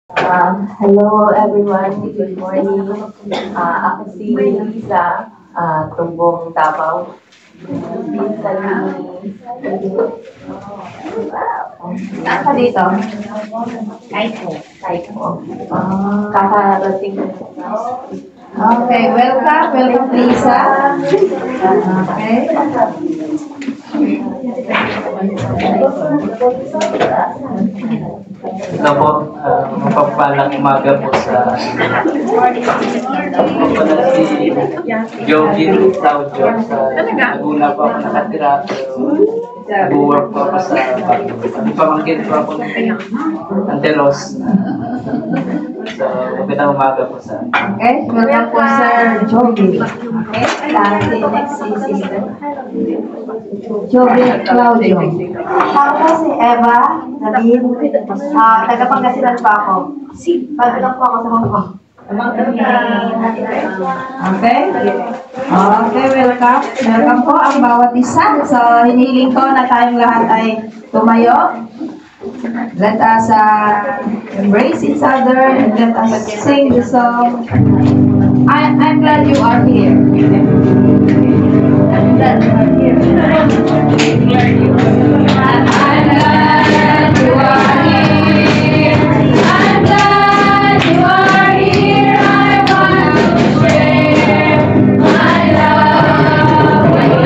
Hello everyone, good morning. Ako si Lisa, tumbong Davao. Lisa Ako dito? Kahit po. Kakarating ko. Okay, welcome Lisa. Okay. Ito po, mapagpalang umaga po sa ako pala si Jogi Claudio sa Laguna po ako nakatira pero nag-work po ako sa Baguio. Pamangkin po ako ng Antelos. So, magandang umaga po sa Okay, welcome po Sir Jogi. Okay, next si Sister. Jogi Claudio. Ako po si Eva David. Taga-Pangasinan pa ako. Pagbilang po ako sa Hong Kong. Okay? Okay, welcome. Welcome po ang bawat isa. So, hinihiling ko na tayong lahat ay tumayo. Let us embrace each other and let us sing the song. I'm glad you are here. I'm glad you are here. I'm glad you are here. I'm glad you are here. I want to share my love with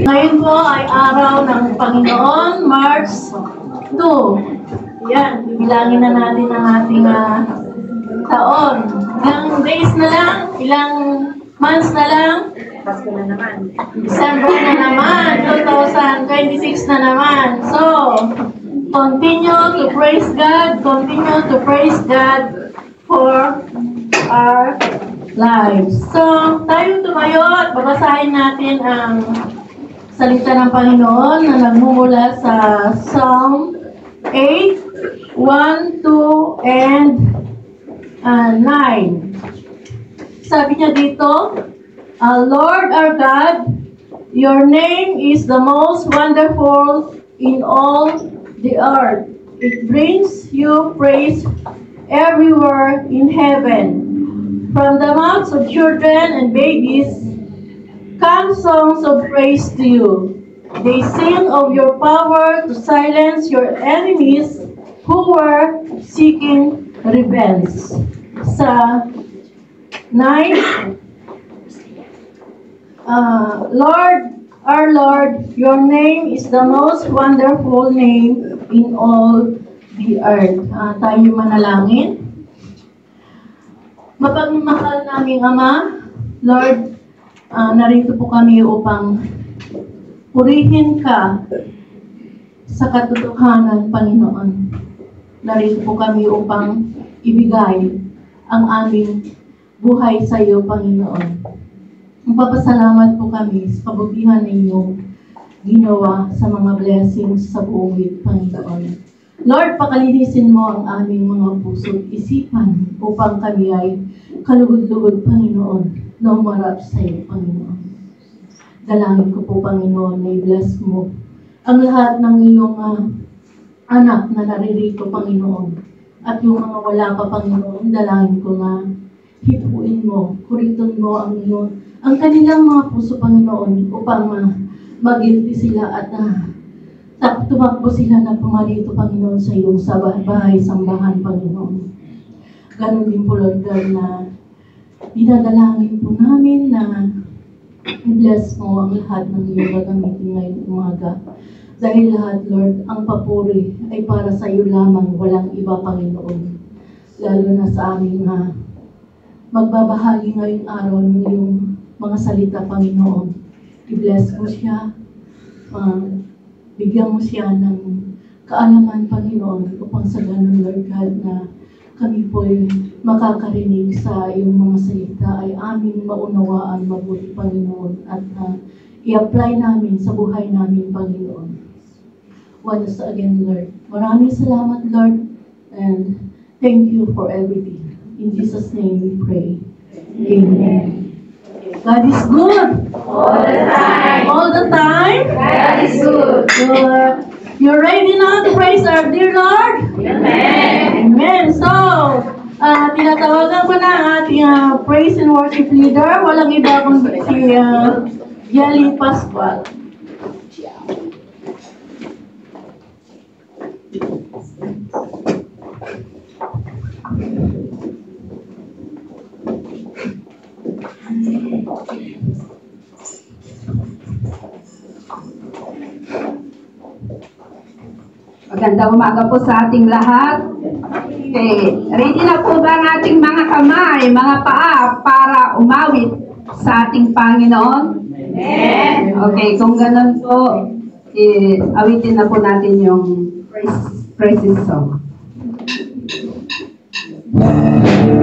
Ngayon po ay araw ng Panginoon, March 2. Yan, bilangin na natin ang ating taon. Ilang days na lang, ilang months na lang. Pasko na naman. December na naman, 2026 na naman. So, continue to praise God for our lives. So, tayo tumayo at babasahin natin ang salita ng Panginoon na nagmumula sa Psalm 8, 1, 2, and 9. Sabi niya dito, Lord our God, your name is the most wonderful in all the earth. It brings you praise everywhere in heaven. From the mouths of children and babies come songs of praise to you. They sing of your power to silence your enemies who were seeking revenge. Sa 9, Lord, our Lord, your name is the most wonderful name in all the earth. Tayo manalangin. Mapagmamahal naming Ama, Lord, narito po kami upang Purihin ka sa katotohanan, Panginoon. Narito po kami upang ibigay ang aming buhay sa iyo, Panginoon. Magpapasalamat po kami sa kabutihan ninyong ginawa sa mga blessings sa buong week, Panginoon. Lord, pakalinisin mo ang aming mga puso at isipan upang kami ay kalugod-lugod, Panginoon, na umarap sa iyo, Panginoon. Dalangin ko po, Panginoon, na i-bless mo ang lahat ng iyong anak na naririto, Panginoon. At yung mga wala pa, Panginoon, dalangin ko na hipuin mo, kuriton mo ang kanilang mga puso, Panginoon, upang magilti sila at tumakbo sila na pumarito, Panginoon, sa iyong bahay, sambahan, Panginoon. Ganon din po, Lord God, na dinadalangin po namin na i-bless mo ang lahat ng iyong gagamitin ngayong umaga. Dahil lahat, Lord, ang papuri ay para sa iyo lamang, walang iba, Panginoon. Lalo na sa aming magbabahagi ngayong araw ng iyong mga salita, Panginoon. I-bless mo siya, bigyan mo siya ng kaalaman, Panginoon, upang sa ganun, Lord God, na kami po'y makakarinig sa iyong mga salita ay aming maunawaan mabuti, Panginoon, at i-apply namin sa buhay namin, Panginoon. Once again, Lord, maraming salamat, Lord, and thank you for everything. In Jesus' name we pray. Amen. God is good. All the time. All the time. God is good. You're ready now to praise our dear Lord? Amen. Amen. So, tinatawagan ko na ang ating praise and worship leader. Walang iba kundi si Jelly Pascual. Magandang umaga po sa ating lahat. Okay, ready na po ba ang ating mga kamay, mga paa para umawit sa ating Panginoon? Amen. Okay, kung ganun po, awitin na po natin yung praises song. Kaya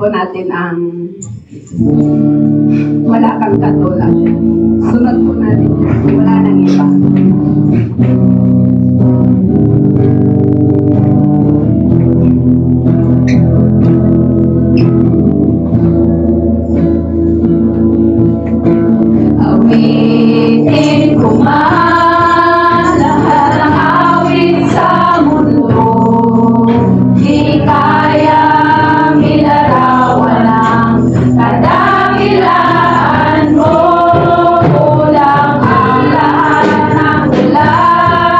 natin ang wala kang katulad. Sunod po natin yan. Wala nang iba. Awitin ko man lahat ng awit sa mundo, di kayang ilarawan ang kadakilaan mo. Kulang ang lahat ng ulan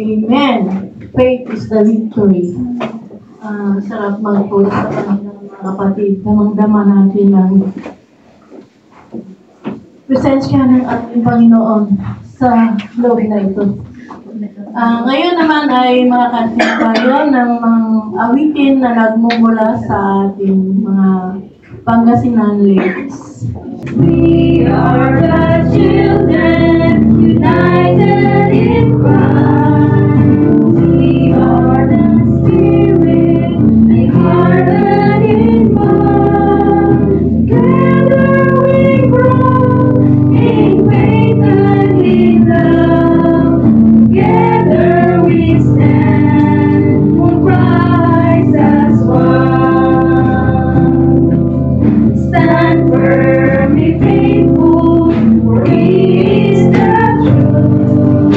Amen. Faith is the victory. Sarap mag-post sa kanilang mga kapatid. Damang-dama natin ang presensya ng ating Panginoon sa loob na ito. Ngayon naman ay mga kantin tayo ng mga awitin na nagmumula sa ating mga Pangasinan ladies. We are the children united in Christ. We are the Spirit, make hardened in mind. Together we grow in faith and in love. Together we stand for Christ as one. Stand firmly faithful, for He is the truth.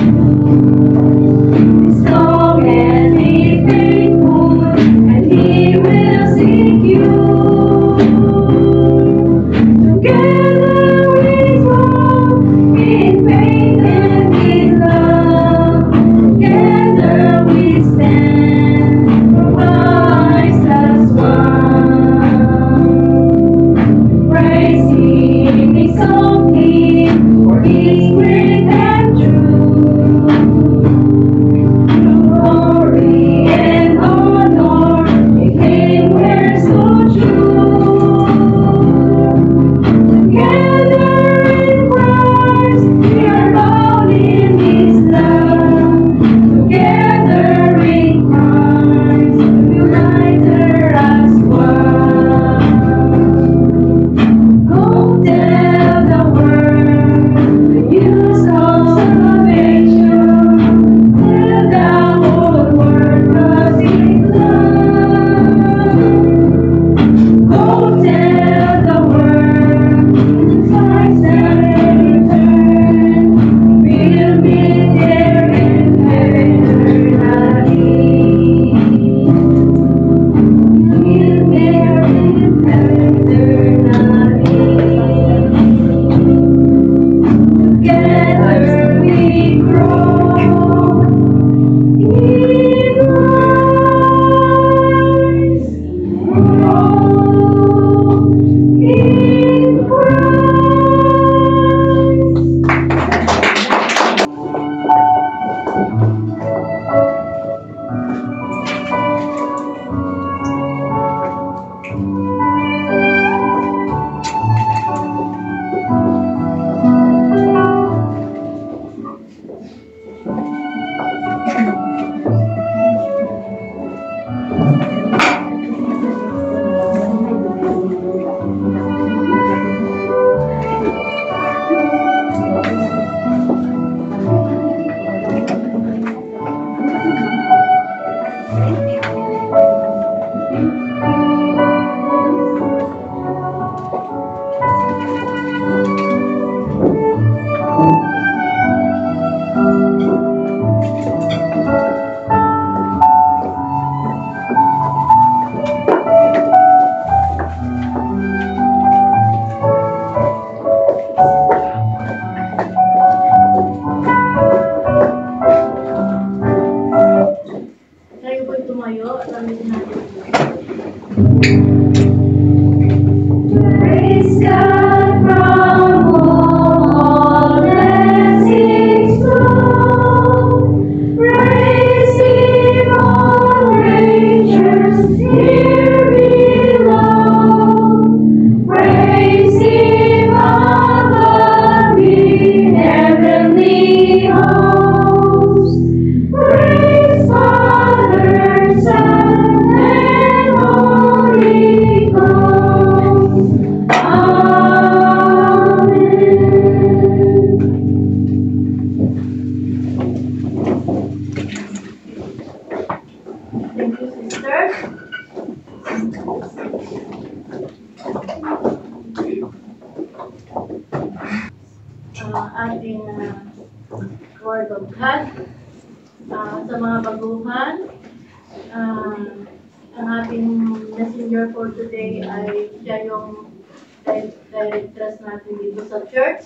Be strong and be faithful, and He will seek you. Together we grow in faith and in love. Together we stand for Christ as one. Praise Him, exalt Him, for His great and true. Glory and honor, His name we're so true. Together in Christ, we are bound in His love. Together in Christ, united as one. Go tell the world the news of salvation. Tell the whole world God's in love. Go tell the world Christ and return. We'll meet there in eternity. We'll meet there in eternity. Together we grow in Christ. Grow in Christ. Tayo po'y tumayo at gamitin natin. Praise God from all blessings flow. Praise Him, all creatures here below. Praise Him above in heavenly hosts. Praise Father, Son, and Holy Ghost. Thank you, sister. Ating Word of God. Sa mga baguhan, ang ating messenger for today ay siya yung directress natin dito sa church.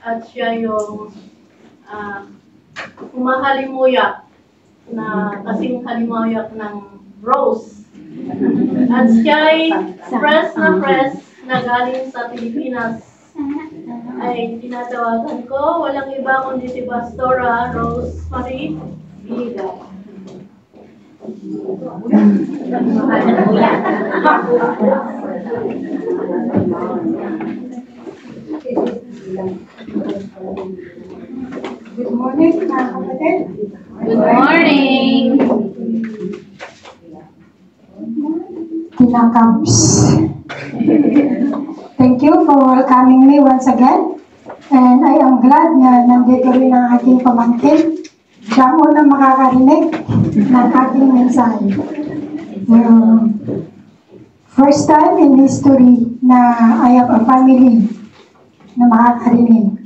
At siya yung humahalimuyak na kasing halimuyak ng rose. At siya'y fresh na galing sa Pilipinas. Ay tinatawagan ko, walang iba kundi si Pastora Rosemary Biliga. Good morning, mga kapatid. Good morning! Kinakabs. Thank you for welcoming me once again. And I am glad na nandito rin ang aking pamangkin. Siya ang unang makakarinig ng aking mensahe. First time in history na I have a family na makakarinig.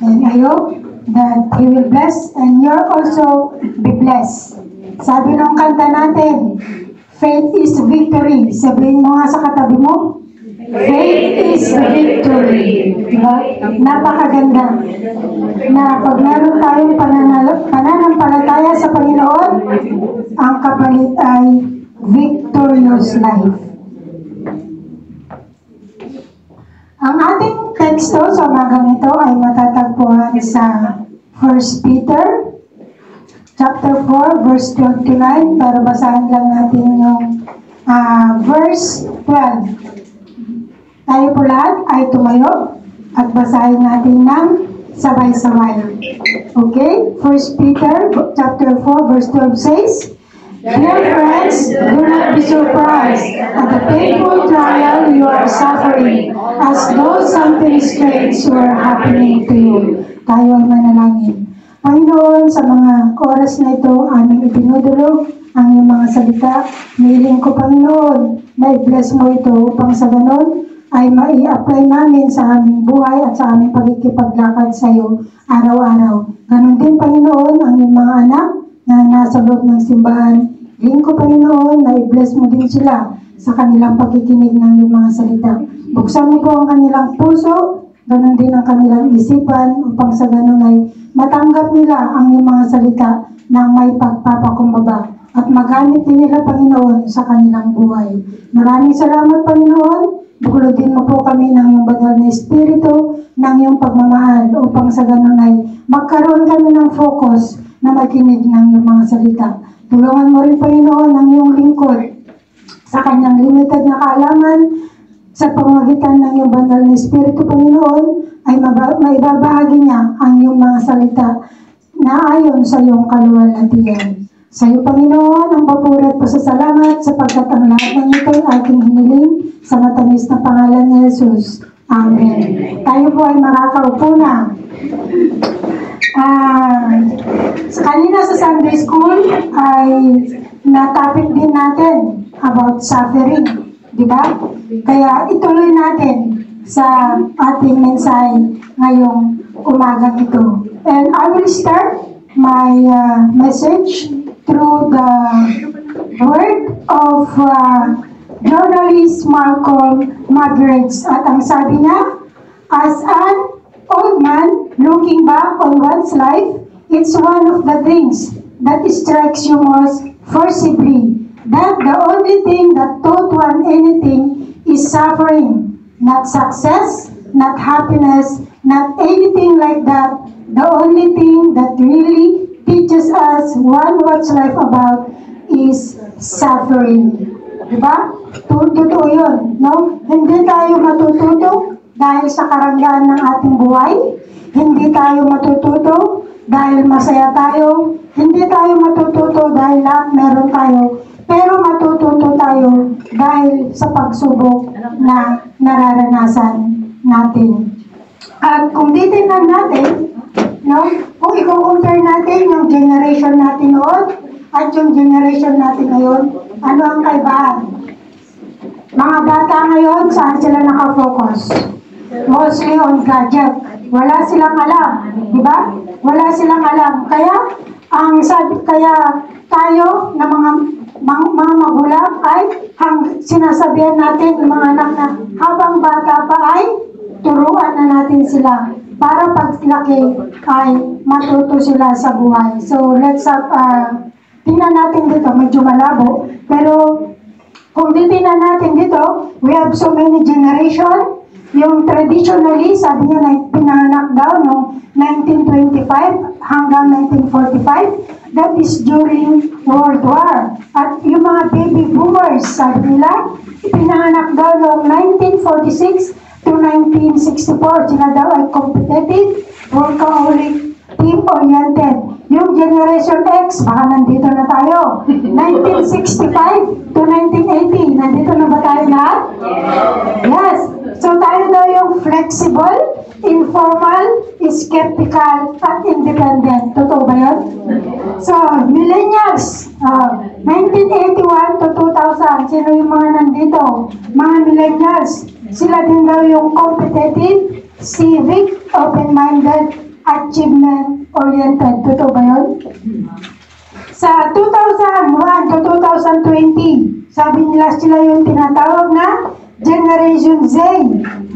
And I hope that He will bless and you're also be blessed. Sabi ng kanta natin, faith is victory. Sabihin mo nga sa katabi mo, faith is victory. Napakaganda na pag meron tayong pananampalataya sa Panginoon, ang kapalit ay victorious life. Ang ating teksto sa umagang ito ay matatagpuan sa 1 Peter chapter 4 verse 29, pero basahin lang natin yung verse 12. Tayo po lahat ay tumayo at basahin natin ng sabay-sabay. Okay? 1 Peter chapter 4 verse 12 says, Dear friends, do not be surprised at the painful trial you are suffering, as though something strange were happening to you. Tayo ay manalangin. Panginoon, sa mga oras na ito, aming idinudulog ang iyong mga salita. Nihiling ko, Panginoon, na i-bless mo ito upang sa ganon ay mai-apply namin sa aming buhay at sa aming pagkikipaglakad sa iyo araw-araw. Ganon din, Panginoon, ang iyong mga anak na nasa loob ng simbahan. Hiling ko, Panginoon, na i-bless mo din sila sa kanilang pagkikinig ng iyong mga salita. Buksan mo po ang kanilang puso, ganon din ang kanilang isipan upang sa ganon ay matanggap nila ang iyong mga salita ng may pagpapakumbaba at magamit din nila, Panginoon, sa kanilang buhay. Maraming salamat, Panginoon. Buklodin mo po kami ng iyong banal na espiritu, ng iyong pagmamahal upang sa ganon ay magkaroon kami ng focus na makinig ng iyong mga salita. Tulungan mo rin, Panginoon, ang iyong lingkod sa kanyang limited na kaalaman sa pamamagitan ng iyong banal na espiritu, Panginoon, ay maibabahagi niya ang iyong mga salita na ayon sa iyong kaluwalhatian. Sa iyo, Panginoon, ang papuri at pasasalamat sapagkat ang lahat ng ito ay aking hiniling sa matamis na pangalan ni Jesus. Amen. Tayo po ay makakaupo na. Kanina sa Sunday School ay na-topic din natin about suffering. Diba? Kaya ituloy natin sa ating mensahe ngayong umagang ito. And I will start my message through the word of journalist Malcolm Muggeridge. At ang sabi niya, as an old man looking back on one's life, it's one of the things that strikes you most forcibly, that the only thing that taught one anything is suffering, not success, not happiness, not anything like that. The only thing that really teaches us what's life about is suffering. Diba? Totoo yun, no? Hindi tayo matututo dahil sa karangyaan ng ating buhay. Hindi tayo matututo dahil masaya tayo. Hindi tayo matututo dahil lahat meron tayo. Pero matututo tayo dahil sa pagsubok na nararanasan natin. At kung titignan natin, no, kung i-compare natin yung generation natin noon at yung generation natin ngayon, ano ang kaibahan? Mga bata ngayon, saan sila nakafocus? Mostly on gadget. Wala silang alam, di ba? Wala silang alam. Kaya, kaya tayo na mga magulang ay sinasabihan natin ng mga anak na habang bata pa ay turuan na natin sila para paglaki ay matuto sila sa buhay. So let's tingnan natin dito, medyo malabo, pero kung titingnan natin dito, we have so many generation. Yung traditionally, sabi niya na pinanganak daw noong 1925 hanggang 1945. That is during World War. At yung mga baby boomers, sabi nila, pinanganak daw noong 1946 to 1964. Sila daw ay competitive, workaholic, team-oriented. Yung Generation X, baka nandito na tayo. 1965 to 1980. Nandito na ba tayo lahat? Yes. So tayo daw yung flexible, informal, skeptical, at independent. Totoo ba yun? So, millennials, 1981 to 2000. Sino yung mga nandito? Mga millennials. Sila din daw yung competitive, civic, open-minded, achievement-oriented. Totoo ba yun? Sa 2001 to 2020, sabi nila sila yung tinatawag na Generation Z,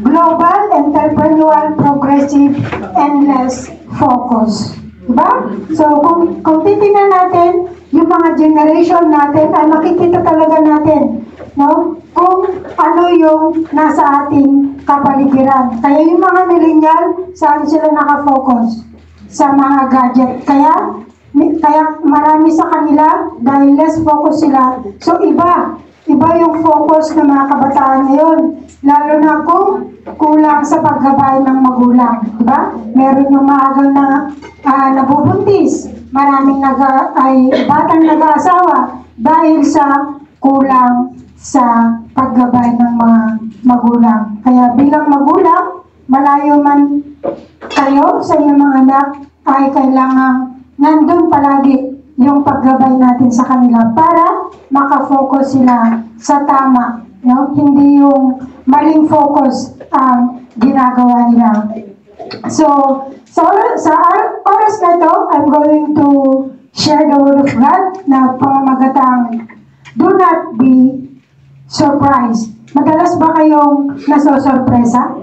Global, Entrepreneurial, Progressive, Endless Focus. Diba? So, kung titingnan natin, yung mga generation natin, ay makikita talaga natin, no? Kung ano yung nasa ating kapaligiran. Kaya yung mga millennial, saan sila nakafocus? Sa mga gadget. Kaya marami sa kanila, dahil less focus sila. So, iba yung focus ng mga kabataan ngayon. Lalo na kung kulang sa paggabay ng magulang. Diba? Meron yung maagang na nabubuntis. Maraming batang nag-aasawa dahil sa kulang sa paggabay ng mga magulang. Kaya bilang magulang, malayo man kayo sa inyong mga anak, ay kailangang nandun palagi yung paggabay natin sa kanila para makafocus sila sa tama. No? Hindi yung maling focus ang ginagawa nila. So sa oras na to, I'm going to share the Word of God na pamamagatang do not be surprised. Madalas ba kayong nasosorpresa?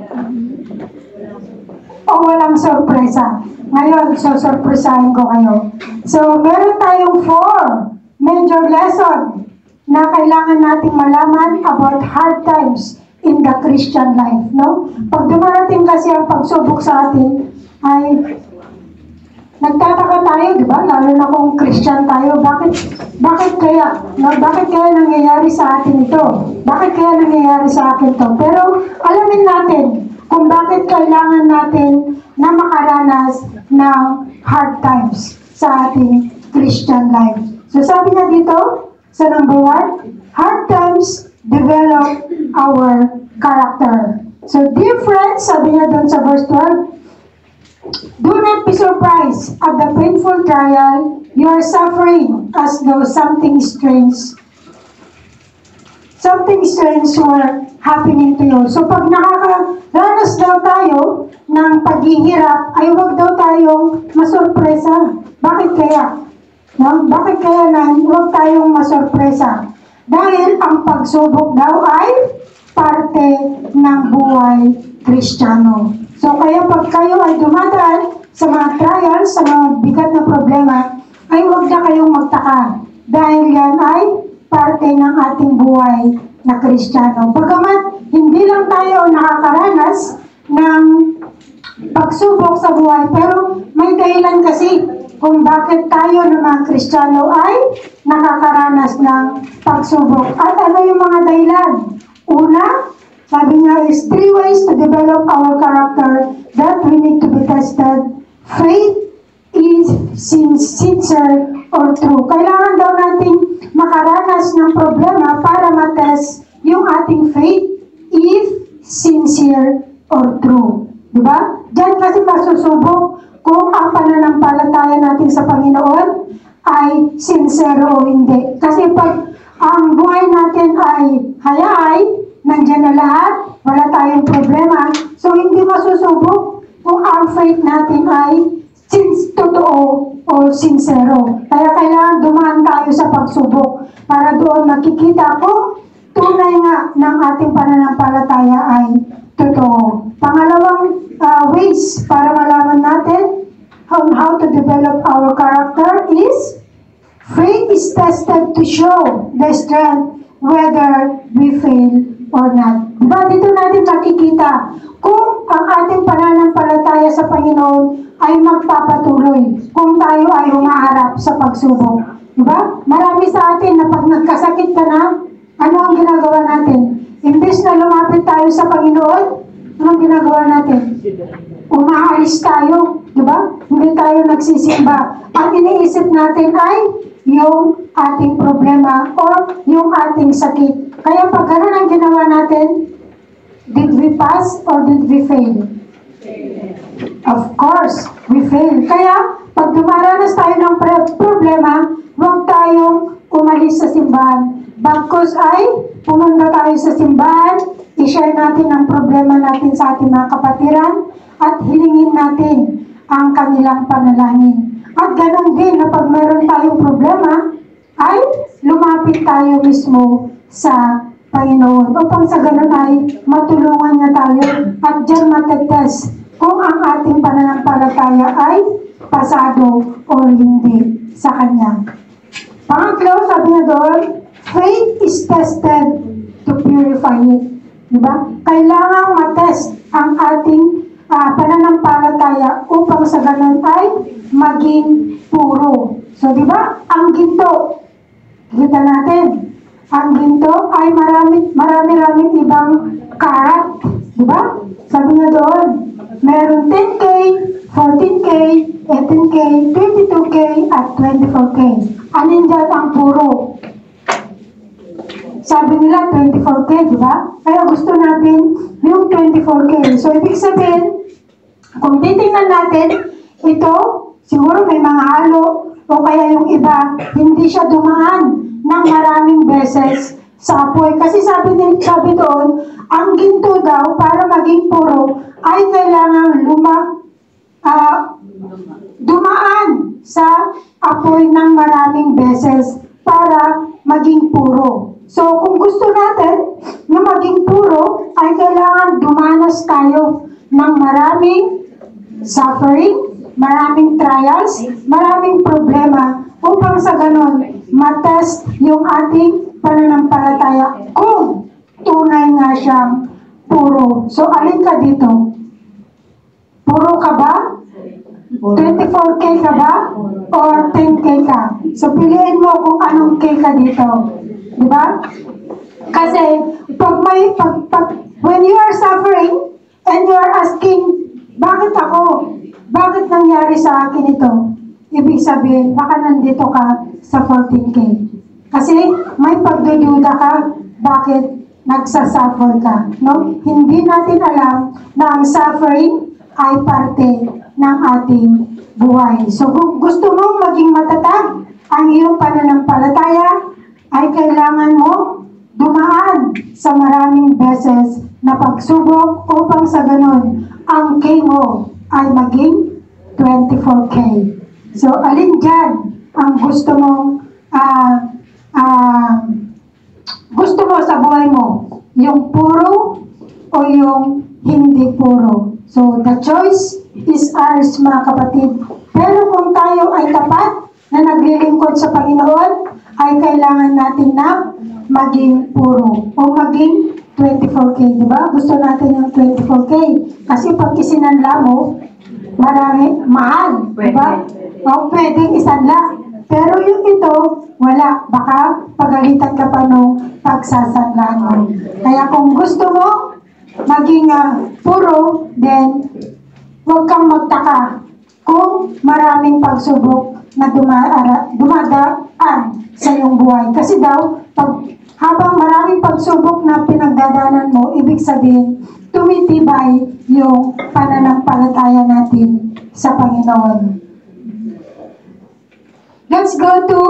O walang sorpresa? Ngayon, sosorpresahin ko kayo. So, meron tayong 4 major lesson na kailangan nating malaman about hard times in the Christian life, no? Pag dumarating kasi ang pagsubok sa atin, ay nagtataka tayo, di ba? Lalo na kung Christian tayo, bakit kaya? No? Bakit kaya nangyayari sa atin ito? Bakit kaya nangyayari sa akin ito? Pero alamin natin kung bakit kailangan natin na makaranas ng hard times sa ating Christian life. So sabi niya dito, sa number 1, hard times develop our character. So dear friends, sabi niya doon sa verse 12, do not be surprised at the painful trial you are suffering as though something strange were happening to you. So pag nakakaranas daw tayo ng paghihirap, ay huwag daw tayong masurpresa. Bakit kaya? No? Bakit kaya na huwag tayong masurpresa? Dahil ang pagsubok daw ay parte ng buhay Kristiyano. So kaya pag kayo ay dumadaan sa mga trials, sa mga bigat na problema, ay huwag na kayong magtaka. Dahil yan ay parte ng ating buhay na Kristiyano. Bagamat hindi lang tayo nakakaranas ng pagsubok sa buhay, pero may dahilan kasi kung bakit tayo ng mga Kristiyano ay nakakaranas ng pagsubok. At ano yung mga dahilan? Una, sabi niya is 3 ways to develop our character that we need to be tested. Faith is sincere or true. Kailangan daw nating makaranas ng problema para matest yung ating faith if sincere or true. Diba? Diyan kasi masusubok kung ang pananampalataya natin sa Panginoon ay sincero o hindi. Kasi pag ang buhay natin ay hayay, nandiyan na lahat, wala tayong problema, so hindi masusubok kung ang faith natin ay totoo o sincero. Kaya kailangan dumaan tayo sa pagsubok para doon makikita kung tunay nga ng ating pananampalataya ay totoo. Pangalawang ways para malaman natin on how to develop our character is faith is tested to show the strength whether we fail or not. Diba? Dito natin makikita kung ang ating pananampalataya sa Panginoon ay magpapatuloy kung tayo ay humaharap sa pagsubok. Diba? Marami sa atin na pag nagkasakit ka na, ano ang ginagawa natin? Imbes na lumapit tayo sa Panginoon, anong ginagawa natin? Umaalis tayo. Diba? Hindi tayo nagsisimba. Ang iniisip natin ay yung ating problema or yung ating sakit. Kaya pag ganun ang ginawa natin, did we pass or did we fail? Of course, we fail. Kaya pag dumaranas tayo ng problema, huwag tayong umalis sa simbahan. Bagkus ay pumunta tayo sa simbahan, i-share natin ang problema natin sa ating mga kapatiran at hilingin natin ang kanilang panalangin. At ganun din na pag meron tayong problema, ay lumapit tayo mismo sa Panginoon upang sa ganun ay matulungan niya tayo at dyan matetest kung ang ating pananampalataya ay pasado o hindi sa Kanya. Pangatlo, sabi niya doon, faith is tested to purify it. Diba? Kailangan matest ang ating pananampalataya upang sa ganun ay maging puro. So, diba? Ang ginto, kita natin, ang ginto ay marami-raming ibang karat. Diba? Sabi niya doon, meron 10K, 14K, 18K, 22K, at 24K. Alin dyan ang puro? Sabi nila 24K, di ba? Kaya gusto natin yung 24K. So, ibig sabihin, kung titingnan natin, ito, siguro may mga halo, o kaya yung iba, hindi siya dumaan ng maraming beses sa apoy. Kasi sabi doon, ang ginto daw, para maging puro, ay kailangan dumaan sa apoy ng maraming beses para maging puro. So, kung gusto natin na maging puro, ay kailangan dumanas tayo ng maraming suffering, maraming trials, maraming problema, upang sa ganon, matest yung ating pananampalataya kung tunay nga siyang puro. So, alin ka dito? Puro ka ba? 24K ka ba? Or 10K ka? So, piliin mo kung anong K ka dito. Diba? Kasi, when you are suffering, and you are asking, bakit ako? Bakit nangyari sa akin ito? Ibig sabihin, baka nandito ka sa 14K. Kasi, may pagdududa ka, bakit nagsasuffer ka? No? Hindi natin alam na ang suffering ay parte ng ating buhay. So, kung gusto mong maging matatag ang iyong pananampalataya, ay kailangan mo dumaan sa maraming beses na pagsubok upang sa ganun, ang K mo ay maging 24K. So, alin dyan ang gusto mo sa buhay mo? Yung puro o yung hindi puro? So, the choice is ours, mga kapatid. Pero kung tayo ay tapat na naglilingkod sa Panginoon, ay kailangan natin na maging puro o maging 24K, di ba? Gusto natin yung 24K. Kasi pag isinanla mo, marami, mahal, di ba? O pwedeng isanla. Pero yung ito, wala. Baka pagalitan ka pa nung pagsasanlaan mo. Kaya kung gusto mo maging puro, then huwag kang magtaka kung maraming pagsubok na dumadaan sa iyong buhay. Kasi daw, habang maraming pagsubok na pinagdadaanan mo, ibig sabihin, tumitibay yung pananampalataya natin sa Panginoon. Let's go to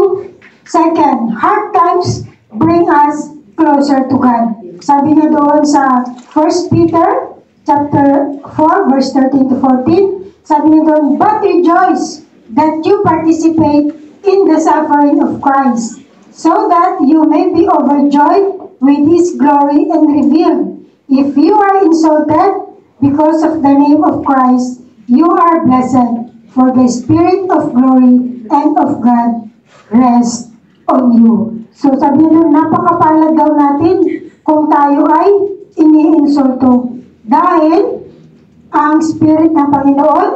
second. Hard times bring us closer to God. Sabi niya doon sa 1 Peter chapter 4, verse 13 to 14, sabi niya doon, but rejoice that you participate in the suffering of Christ, so that you may be overjoyed with His glory and revealed. If you are insulted because of the name of Christ, you are blessed, for the Spirit of glory and of God rests on you. So sabi nun, napakapalad daw natin kung tayo ay iniinsulto. Dahil ang Spirit ng Panginoon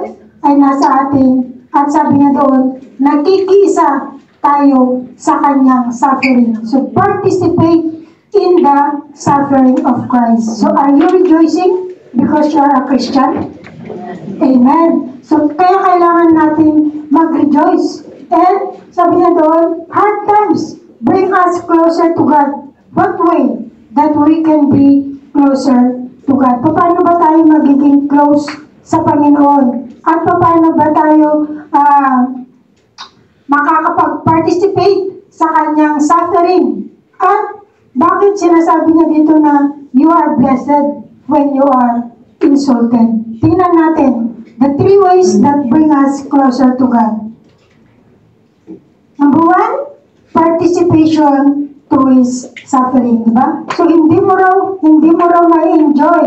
ay nasa atin. At sabi niya doon, nakikiisa tayo sa kanyang suffering. So participate in the suffering of Christ. So are you rejoicing because you are a Christian? Amen. So kaya kailangan natin mag-rejoice. And sabi niya doon, hard times bring us closer to God. What way that we can be closer to God? Paano ba tayo magiging close sa Panginoon? At paano ba tayo makakapag-participate sa kanyang suffering? At bakit sinasabi niya dito na you are blessed when you are insulted? Tingnan natin the 3 ways that bring us closer to God. Number 1, participation to His suffering, diba? So hindi mo raw ma-enjoy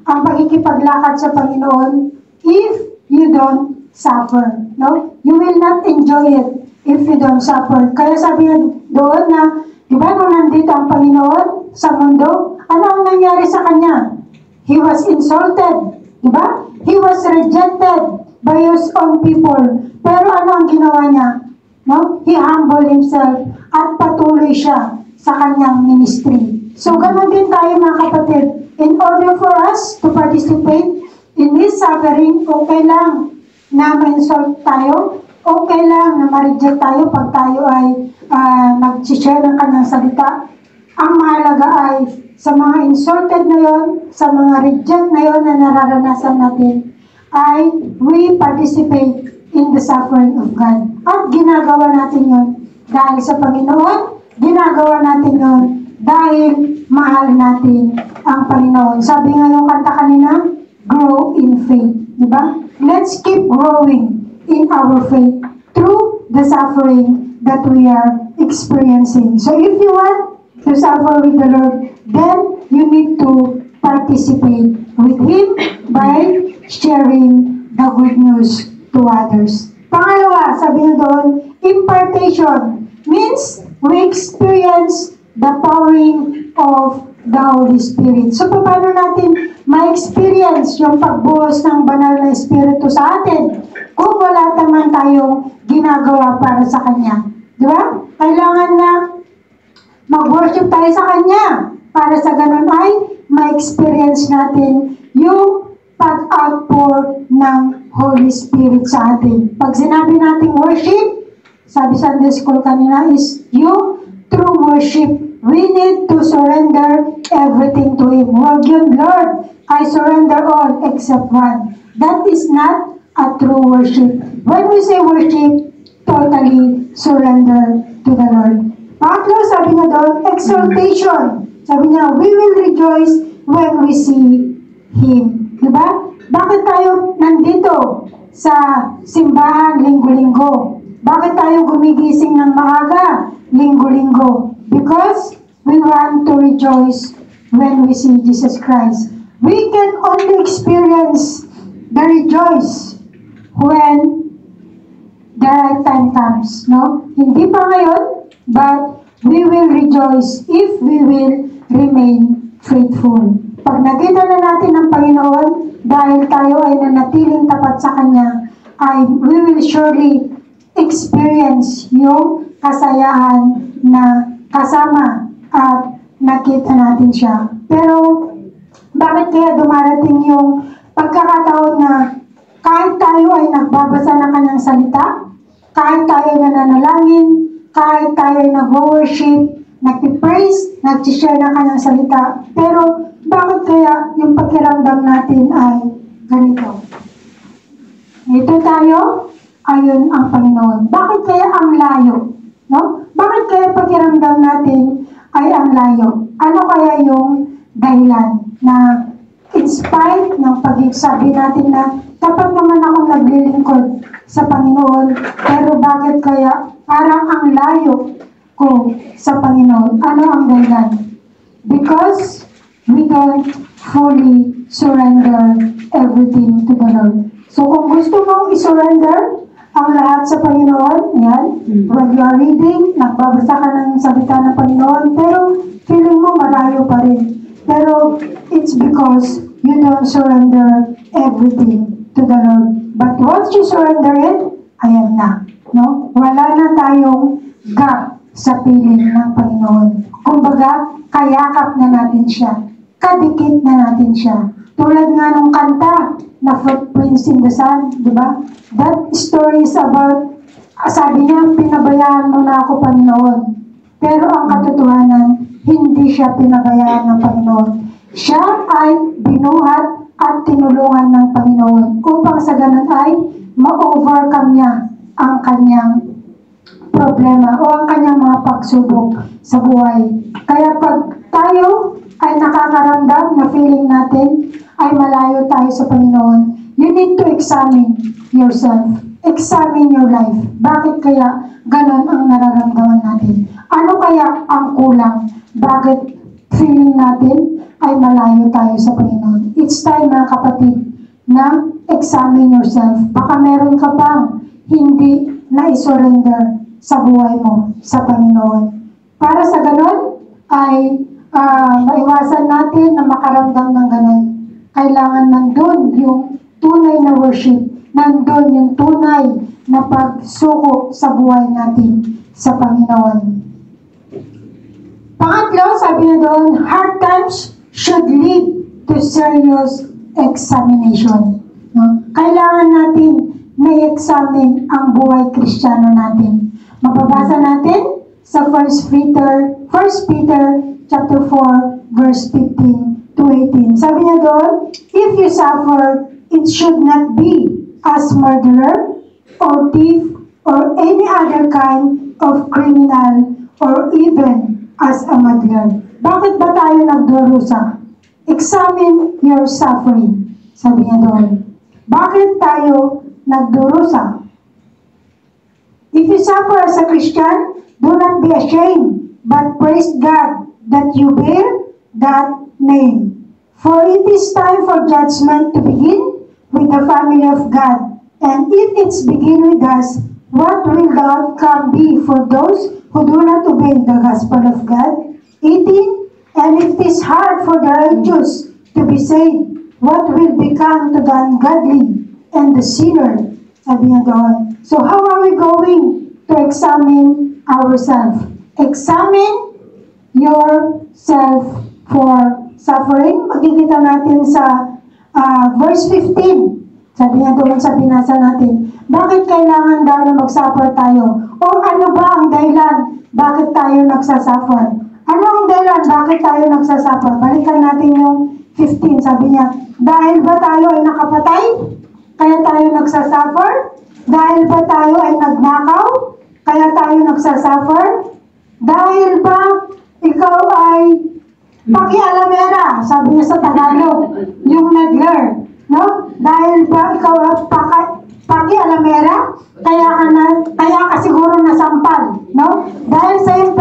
ang pakikipaglakad sa Panginoon if you don't suffer. No? You will not enjoy it if you don't suffer. Kaya sabi niya doon na, diba nung nandito ang Panginoon sa mundo, ano ang nangyari sa Kanya? He was insulted. Diba? He was rejected by His own people. Pero ano ang ginawa niya? No? He humbled Himself at patuloy siya sa Kanyang ministry. So, ganoon din tayo mga kapatid. In order for us to participate in His suffering, okay lang na ma-insult tayo, okay lang na ma-reject tayo pag tayo ay nag-share ng Kanyang salita. Ang mahalaga ay sa mga insulted na yon, sa mga reject na yon na nararanasan natin, ay we participate in the suffering of God. At ginagawa natin yon dahil sa Panginoon, ginagawa natin yon dahil mahal natin ang Panginoon. Sabi nga yung kanta kanina, grow in faith. Diba? Let's keep growing in our faith through the suffering that we are experiencing. So if you want to suffer with the Lord, then you need to participate with Him by sharing the good news to others. Pangalawa, sabi niya doon, impartation means we experience the pouring of the Holy Spirit. So, paano natin ma-experience yung pagbuhos ng banal na Espiritu sa atin kung wala naman tayong ginagawa para sa Kanya? Di ba? Kailangan na mag-worship tayo sa Kanya para sa ganun ay ma-experience natin yung pag-outpour ng Holy Spirit sa atin. Pag sinabi natin worship, sabi Sunday School kanina, is yung true worship. We need to surrender everything to Him. Huwag yun, Lord, I surrender all except one. That is not a true worship. When we say worship, totally surrender to the Lord. Pangatlo, sabi niya doon, exaltation. Sabi niya, we will rejoice when we see Him. Diba? Bakit tayo nandito sa simbahan linggo-linggo? Bakit tayo gumigising ng maaga linggo-linggo? Because we want to rejoice when we see Jesus Christ. We can only experience the rejoice when the right time comes. No? Hindi pa ngayon, but we will rejoice if we will remain faithful. Pag nakita na natin ang Panginoon, dahil tayo ay nanatiling tapat sa Kanya, we will surely experience yung kasayahan na kasama at nakita natin siya. Pero, bakit kaya dumarating yung pagkakataon na kahit tayo ay nagbabasa ng Kanyang salita, kahit tayo ay nananalangin, kahit tayo ay nag-worship, nag-praise, nag-share ng Kanyang salita, pero bakit kaya yung pakiramdam natin ay ganito? Ito tayo, ayun ang Panginoon. Bakit kaya ang layo? No? Bakit kaya pakiramdam natin ay ang layo? Ano kaya yung dahilan na in spite ng pag-sabi natin na dapat naman akong naglilingkod sa Panginoon, pero bakit kaya parang ang layo ko sa Panginoon? Ano ang dahilan? Because we don't fully surrender everything to the Lord. So kung gusto mong isurrender ang lahat sa Panginoon, yan, when you are reading, nagbabasa ka ng salita ng Panginoon, pero feeling mo malayo pa rin. Pero it's because you don't surrender everything to the Lord. But once you surrender it, ayan na. No? Wala na tayong gap sa piling ng Panginoon. Kumbaga, kayakap na natin siya. Kadikit na natin siya. Tulad nga nung kanta na Footprints in the Sand, di ba? That story is about, sabi niya, pinabayaan mo na ako, Panginoon. Pero ang katotohanan, hindi siya pinabayaan ng Panginoon. Siya ay binuhat at tinulungan ng Panginoon upang sa ganun ay ma-overcome niya ang kanyang problema o ang kanyang mga pagsubok sa buhay. Kaya pag tayo ay nakakaramdam na feeling natin ay malayo tayo sa Panginoon, you need to examine yourself. Examine your life. Bakit kaya ganon ang nararamdaman natin? Ano kaya ang kulang? Bakit feeling natin ay malayo tayo sa Panginoon? It's time, mga kapatid, na examine yourself. Baka meron ka pang hindi na isurrender sa buhay mo sa Panginoon. Para sa ganon ay maiwasan natin na makaramdam ng ganon. Kailangan nandun yung tunay na worship, nandun yung tunay na pagsuko sa buhay natin sa Panginoon. Pangatlo, sabi na doon, hard times should lead to serious examination. No? Kailangan natin may examine ang buhay Kristiyano natin. Mababasa natin sa 1 Peter chapter 4 verse 15 to 18. Sabi niya doon, if you suffer, it should not be as murderer or thief or any other kind of criminal or even as a meddler. Bakit ba tayo nagdurusa? Examine your suffering. Sabi niya doon. Bakit tayo nagdurusa? If you suffer as a Christian, do not be ashamed, but praise God that you bear that name. For it is time for judgment to begin with the family of God. And if it's begin with us, what will the outcome be for those who do not obey the gospel of God? 18. And if it is hard for the righteous to be saved, what will become to the ungodly and the sinner? Sabi niya doon. So how are we going to examine ourselves? Examine yourself for suffering. Makikita natin sa verse 15. Sabi niya doon sa binasa natin, bakit kailangan daw na mag-suffer tayo? O ano ba ang dahilan bakit tayo nagsasuffer? Ano ang dahilan bakit tayo nagsasuffer? Balikan natin yung 15. Sabi niya, dahil ba tayo ay nakapatay? Kaya tayo nagsasuffer? Dahil ba tayo ay nagnakaw? Kaya tayo nagsasuffer? Dahil ba ikaw ay pakialamera? Sabi niya sa Tagalog, yung meddler. No? Dahil ba ikaw ay pakialamera? Kaya ka siguro nasampal. No? Dahil sa iyong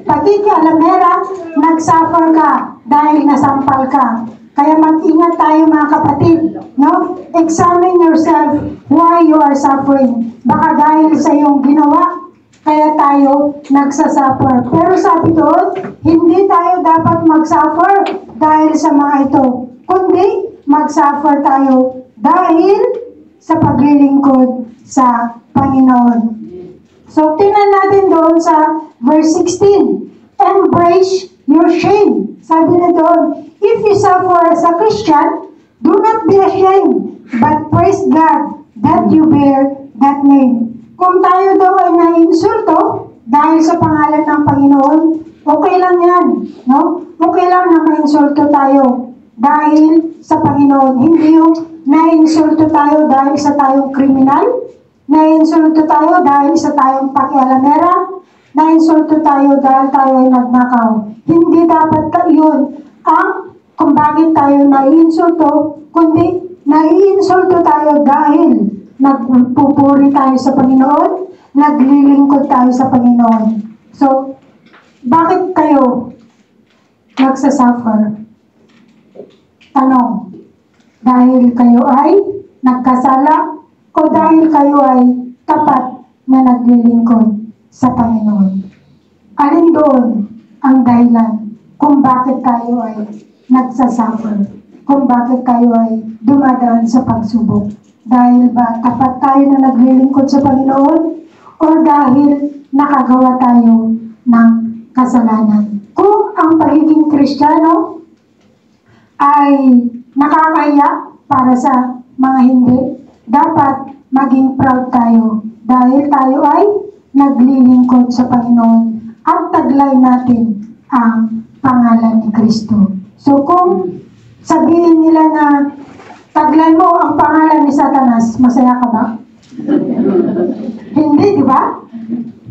pakialamera, nagsuffer ka dahil nasampal ka. Kaya mag-ingat tayo, mga kapatid. No? Examine yourself why you are suffering. Baka dahil sa iyong ginawa, kaya tayo nagsasuffer. Pero sabi doon, hindi tayo dapat magsuffer dahil sa mga ito. Kundi, magsuffer tayo dahil sa paglilingkod sa Panginoon. So, tingnan natin doon sa verse 16. Embrace your shame. Sabi na doon, if you suffer as a Christian, do not be ashamed, but praise God that you bear that name. Kung tayo daw ay naiinsulto dahil sa pangalan ng Panginoon, okay lang yan. No? Okay lang na mainsulto tayo dahil sa Panginoon. Hindi yung naiinsulto tayo dahil sa tayong kriminal, naiinsulto tayo dahil sa tayong pakialamera, naiinsulto tayo dahil tayo ay nagnakaw. Hindi dapat yun ang kung bakit tayo naiinsulto, kundi naiinsulto tayo dahil nagpupuri tayo sa Panginoon, naglilingkod tayo sa Panginoon. So, bakit kayo nagsasuffer? Tanong, dahil kayo ay nagkasala o dahil kayo ay tapat na naglilingkod sa Panginoon? Alin doon ang dahilan kung bakit tayo ay nagsasuffer? Kung bakit tayo ay dumadaan sa pagsubok? Dahil ba tapat tayo na naglilingkod sa Panginoon? O dahil nakagawa tayo ng kasalanan? Kung ang pagiging Kristiyano ay nakakaya para sa mga hindi, dapat maging proud tayo dahil tayo ay naglilingkod sa Panginoon at taglay natin ang pangalan ni Kristo. So kung sabihin nila na taglay mo ang pangalan ni Satanas, masaya ka ba? Hindi, di ba?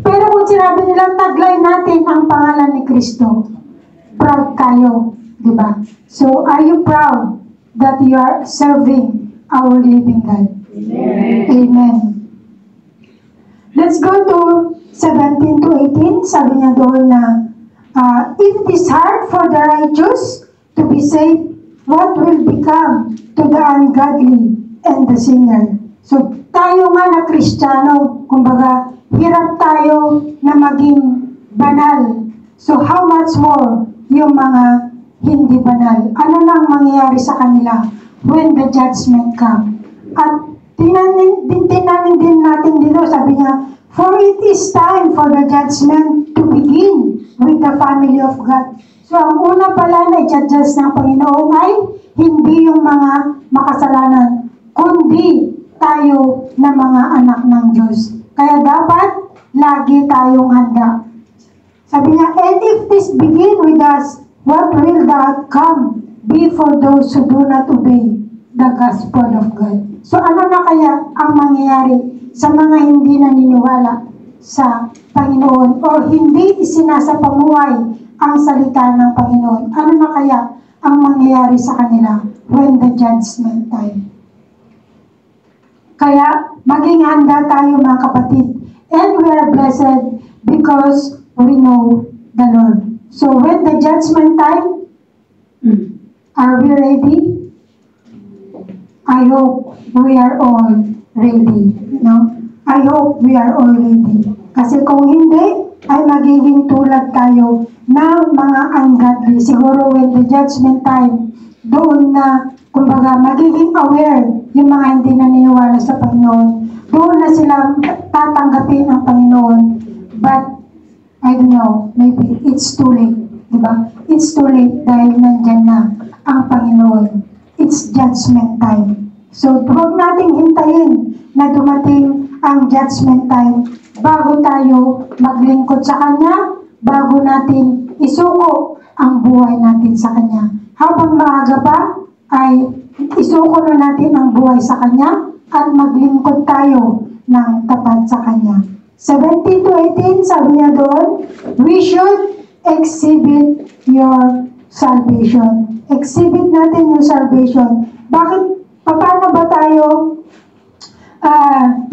Pero kung sinabi nila taglay natin ang pangalan ni Kristo, proud tayo, di ba? So are you proud that you are serving our living God? Amen. Amen. Let's go to 17 to 18. Sabi niya doon na, if it is hard for the righteous to be saved, what will become to the ungodly and the sinner? So, tayo nga na Kristiyano, kumbaga, hirap tayo na maging banal. So, how much more yung mga hindi banal? Ano nang mangyayari sa kanila when the judgment come? At tinanin din natin dito, sabi niya, for it is time for the judgment to begin with the family of God. So, ang una pala na i-judge ng Panginoon ay hindi yung mga makasalanan, kundi tayo na mga anak ng Diyos. Kaya dapat lagi tayong handa. Sabi niya, and if this begin with us, what will the outcome be for those who do not obey the gospel of God? So, ano na kaya ang mangyayari sa mga hindi naniniwala sa Panginoon o hindi isinasapamuhay ang salita ng Panginoon? Ano na kaya ang mangyayari sa kanila when the judgment time? Kaya maging handa tayo mga kapatid. And we are blessed because we know the Lord. So when the judgment time, are we ready? I hope we are all ready. No? I hope we are all ready. Kasi kung hindi, ay magiging tulad tayo ng mga ungodly. Siguro when the judgment time, doon na, kumbaga, magiging aware yung mga hindi naniniwala sa Panginoon. Doon na sila tatanggapin ang Panginoon. But, I don't know, maybe it's too late. Diba? It's too late dahil nandyan na ang Panginoon. It's judgment time. So, huwag nating hintayin na dumating ang judgment time bago tayo maglingkod sa Kanya, bago natin isuko ang buhay natin sa Kanya. Habang maaga pa, ay isuko na natin ang buhay sa Kanya at maglingkod tayo ng tapat sa Kanya. 17 to 18, sabi niya doon, we should exhibit your salvation. Exhibit natin yung salvation. Bakit? Paano ba tayo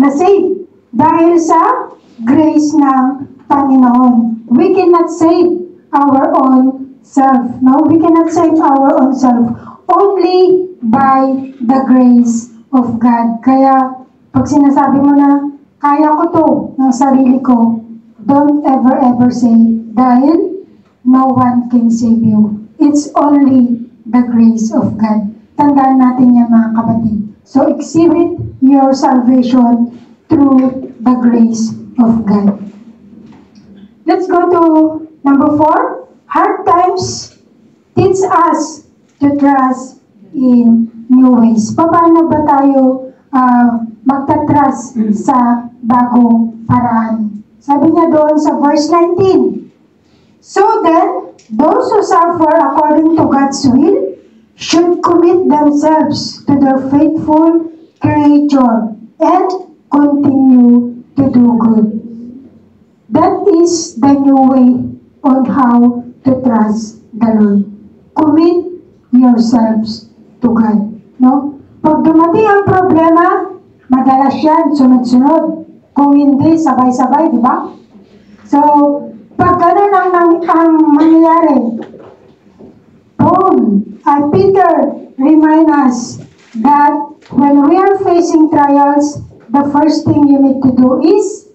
na-save? Dahil sa grace ng Panginoon. We cannot save our own self. No? We cannot save our own self. Only by the grace of God. Kaya, pag sinasabi mo na, kaya ko to ng sarili ko, don't ever say, dahil no one can save you. It's only the grace of God. Tandaan natin yan mga kapatid. So, exhibit your salvation through the grace of God. Let's go to number 4. Hard times teach us to trust in new ways. Paano ba tayo magtatrust sa bagong paraan? Sabi niya doon sa verse 19, so then, those who suffer according to God's will should commit themselves to their faithful Creator and continue to do good. That is the new way on how to trust the Lord. Commit yourselves to God. No? Pag dumating ang problema, madalas yan, sunod-sunod. Kung hindi, sabay-sabay, di ba? So, pag ganun ang mangyayari, Peter remind us that when we are facing trials, the first thing you need to do is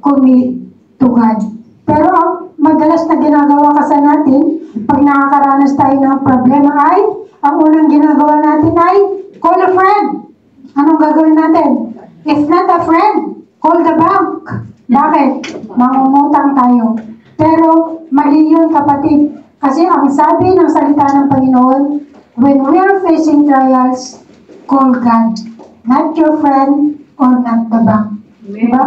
commit to God. Pero ang madalas na ginagawa kasi natin, pag nakakaranas tayo ng problema ay, ang unang ginagawa natin ay, call a friend. Anong gagawin natin? If not a friend, call the bank. Bakit? Mangungutang tayo. Pero mali yun, kapatid. Kasi ang sabi ng salita ng Panginoon, when we are facing trials, call God. Not your friend or not the bank. Diba?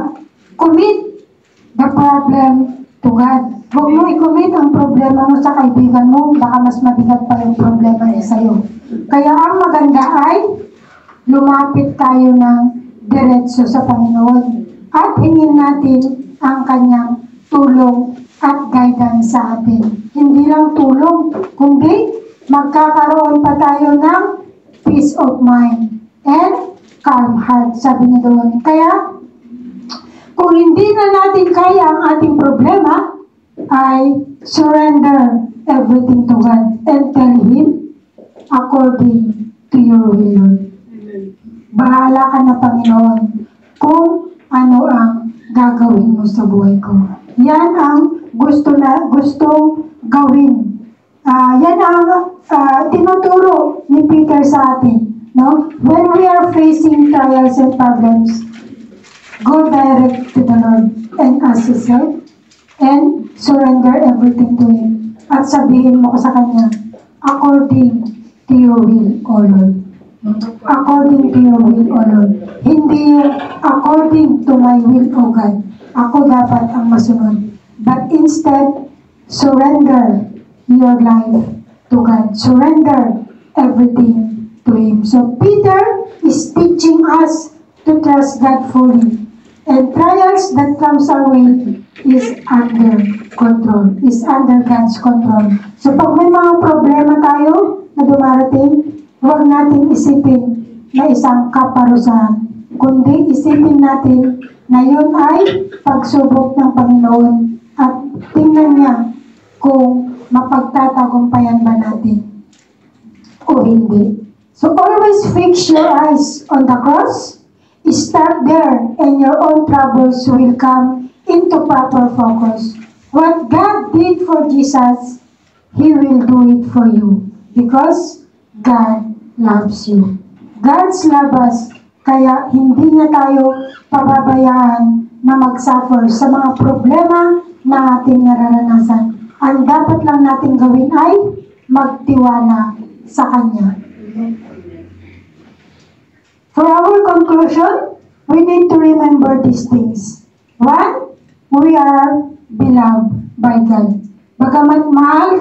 Commit the problem to God. Huwag mo i-commit ang problema mo sa kaibigan mo, baka mas mabigat pa yung problema niya sa'yo. Kaya ang maganda ay lumapit tayo ng diretso sa Panginoon at hingin natin ang kanyang tulong at guidance sa atin. Hindi lang tulong, kundi magkakaroon pa tayo ng peace of mind and calm heart, sabi niya doon. Kaya, kung hindi na natin kaya ang ating problema, ay surrender everything to God and tell Him according to your will. Bahala ka na, Panginoon, kung ano ang gagawin mo sa buhay ko. Yan ang gustong gawin. Yan ang tinuturo ni Peter sa atin. No? When we are facing trials and problems, go direct to the Lord and ask His help and surrender everything to Him. At sabihin mo sa Kanya, according to your will, O Lord. According to your will, O Lord. Hindi yung according to my will, O God. Ako dapat ang masunod. But instead, surrender your life to God. Surrender everything to Him. So Peter is teaching us to trust God fully. And trials that comes our way is under control, is under God's control. So pag may mga problema tayo na dumarating, huwag natin isipin na isang kaparusahan, kundi isipin natin na yun ay pagsubok ng Panginoon at tingnan niya kung mapagtatagumpayan ba natin o hindi. So always fix your eyes on the cross. Start there and your own troubles will come into proper focus. What God did for Jesus, He will do it for you because God loves you. God's love us, kaya hindi niya tayo pababayaan na mag-suffer sa mga problema na ating nararanasan. Ang dapat lang natin gawin ay magtiwala sa Kanya. For our conclusion, we need to remember these things. One, we are beloved by God. Bagamat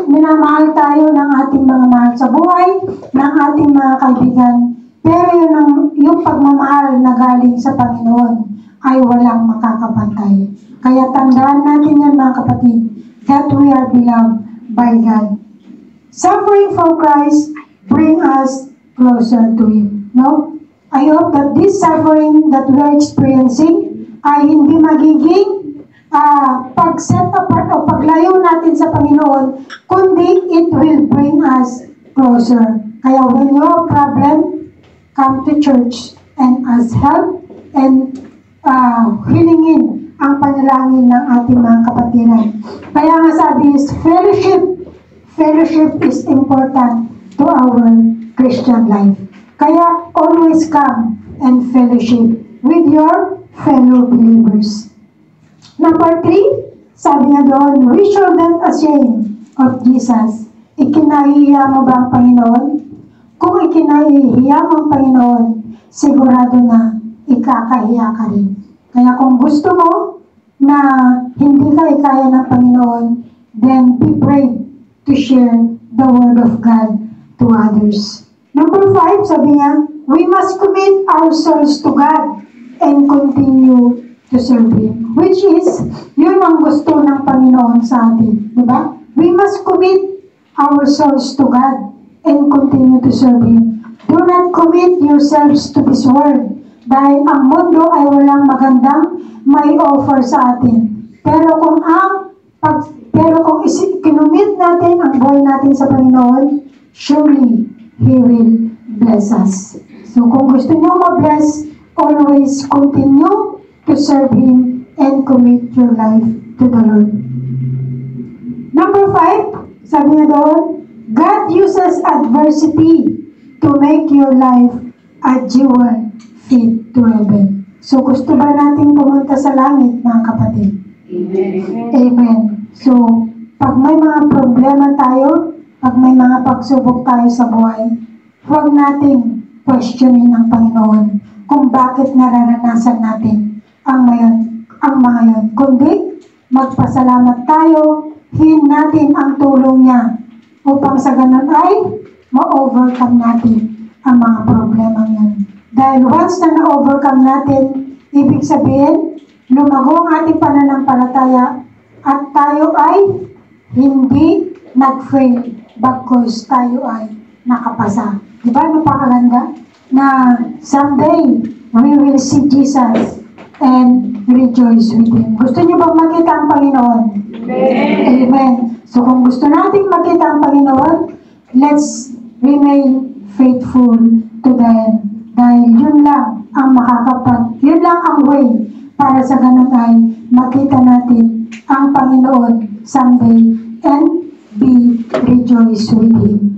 minamahal tayo ng ating mga mahal sa buhay, ng ating mga kaibigan, pero yung pagmamahal na galing sa Panginoon ay walang makakapantay. Kaya tandaan natin yan, mga kapatid, that we are beloved by God. Suffering for Christ bring us closer to Him. No? I hope that this suffering that we are experiencing ay hindi magiging pag-set apart o paglayo natin sa Panginoon, kundi it will bring us closer. Kaya when you have problem, come to church and ask help and hilingin ang panalangin ng ating mga kapatiran. Kaya nga sabi is fellowship is important to our Christian life. Kaya always come and fellowship with your fellow believers. Number 3, sabi niya doon, we shouldn't ashamed of Jesus. Ikinahihiya mo ba ang Panginoon? Kung ikinahihiya mo ang Panginoon, sigurado na ikakahiya ka rin. Kaya kung gusto mo na hindi ka ikaya ng Panginoon, then be brave to share the Word of God to others. Number 5, sabi niya, we must commit our souls to God and continue to serve Him. Which is, yun ang gusto ng Panginoon sa atin. Diba? We must commit our souls to God and continue to serve Him. Do not commit yourselves to this world dahil ang mundo ay walang magandang may offer sa atin. Pero kung kinumit natin ang buhay natin sa Panginoon, surely He will bless us. So kung gusto niyo ma-bless, always continue to serve Him and commit your life to the Lord. Number 5, sabi niya doon, God uses adversity to make your life a jewel fit to heaven. So gusto ba natin pumunta sa langit, mga kapatid? Amen. So, pag may mga problema tayo, pag may mga pagsubok tayo sa buhay, huwag nating questionin ang Panginoon kung bakit nararanasan natin ang mga yun. Kundi, magpasalamat tayo, hihin natin ang tulong niya upang sa ganun ay ma-overcome natin ang mga problema yan. Dahil once na na-overcome natin, ibig sabihin, lumago ang ating pananampalataya at tayo ay hindi nag-fail bagkus tayo ay nakapasa. Diba napakaganda? Na someday, we will see Jesus and rejoice with Him. Gusto niyo bang makita ang Panginoon? Amen. Amen. So kung gusto nating makita ang Panginoon, let's remain faithful to the end. Dahil yun lang ang yun lang ang way para sa ganun ay makita natin ang Panginoon someday and be rejoiced with Him.